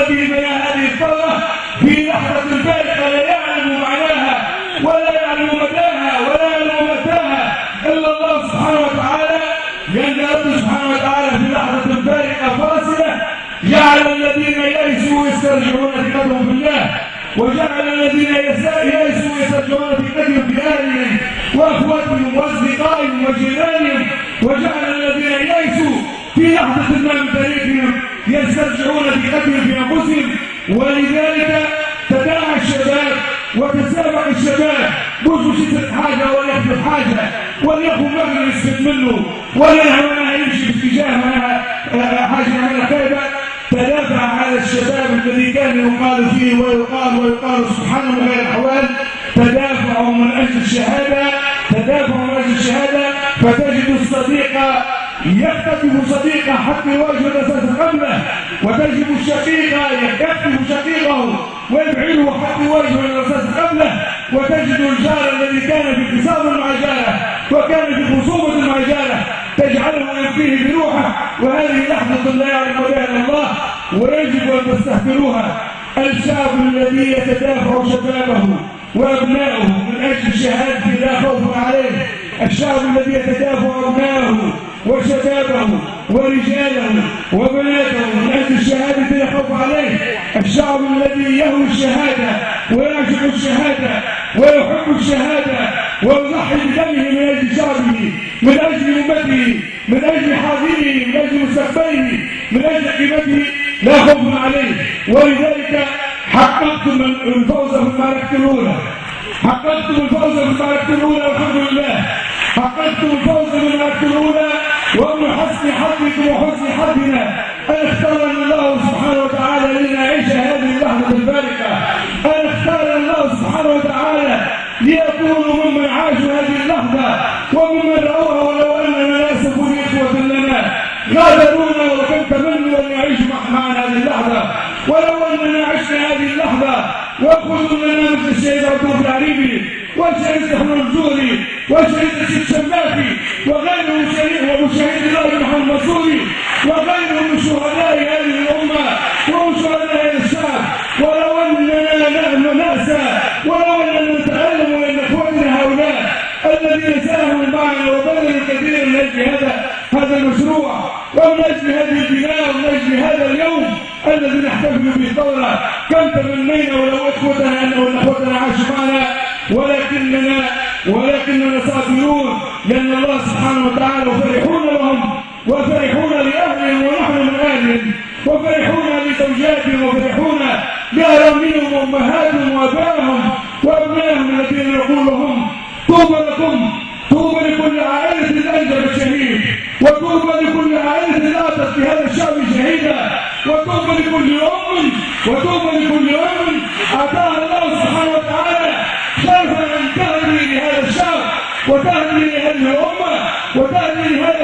في بناء هذه الثورة في لحظة فارقة لا يعلم معناها ولا يعلم مداها ولا يعلم متاها إلا الله سبحانه وتعالى، لأن الله سبحانه وتعالى في لحظة فارقة فاصلة جعل الذين يئسوا يسترجعون ثقتهم بالله، وجعل الذين يئسوا يسترجعون ثقتهم بأهلهم وأخواتهم وأصدقائهم وجيرانهم، وجعل الذين يئسوا في لحظة ما من تاريخهم يسترجعون ثقتهم في أنفسهم. ولذلك تداعى الشباب وتسابق الشباب، مش يسد حاجة ولا يحدث حاجة ولا ياخذ مبلغ يستفيد منه ولا يهمنا يمشي في اتجاه حاجة من خيبة. تدافع على الشباب الذي كان يقال فيه ويقال سبحانه من غير الأحوال، تدافع من أجل الشهادة، تدافع من أجل الشهادة. فتجد الصديق يكتب صديقه حتى يواجه الأساس قبله، وتجد الشقيق يكتب شقيقه ويبعده حتى يواجه الأساس قبله، وتجد الجار الذي كان في خصام مع جاره وكان في خصومة مع جاره تجعله يبكيه بروحه، وهذه لحظة لا يعلم بها إلا الله، ويجب أن تستحضروها. الشعب الذي يتدافع شبابه وأبنائه من أجل الشهادة لا خوف عليه، الشعب الذي يتدافع أبنائه وشبابه ورجاله وبناته من أجل الشهادة لا خوف عليه، الشعب الذي يهوي الشهادة ويعشق الشهادة ويحب الشهادة ويضحي بدمه من أجل شعبه، من أجل أمته، من أجل حاضره، من أجل مستقبله، من أجل قيمته، لا خوف عليه. ولذلك حققتم الفوز في المعركة الأولى، حققتم الفوز في المعركة الأولى والحمد لله، حققتم الفوز في المعركة الأولى، ومن حسن حظكم وحسن حظنا أن اختارنا الله سبحانه وتعالى لنعيش هذه اللحظة الفارقة، أن اختارنا الله سبحانه وتعالى ليكونوا ممن عاشوا هذه اللحظة وممن رأوها، ولو أننا لاسفوا إخوة لنا غادرونا وكم تمنوا أن يعيشوا معنا هذه اللحظة، ولو أننا عشنا هذه اللحظة وأخذوا لنا مثل الشهيد عبد العريبي والشهيد أحمد الجوري والشهيد الشيخ شماكي وغيرهم ومشاهير الله محمد المنصوري وغيرهم من شهداء هذه الأمة ومن شهداء هذا الشعب، ولو أننا نحن نأسى، ولو أننا نتعلم من إخواننا هؤلاء الذين ساهموا معنا وبذلوا الكثير من أجل هذا المشروع ومن أجل هذه البناء ومن أجل هذا اليوم الذي نحتفل به الثورة. كم تمنينا ولو إخوتنا أن إخوتنا عاشوا معنا، ولكننا صابرون لأن الله سبحانه وتعالى فرحون لهم وفرحون لأهلهم ونحن من أهلهم، وفرحون لزوجاتهم وفرحون لأراملهم وأمهاتهم وأبائهم وأبنائهم الذين نقول لهم طوبى لكم، طوبى لكل عائلة أنجب الشهيد، وطوبى لكل عائلة أعطت لهذا الشعب شهيدا، وطوبى لكل أم أعطاها الله سبحانه وتعالى شرفا أن تهدي لهذا الشعب وتهدي لهذه الأمة وتهدي لهذا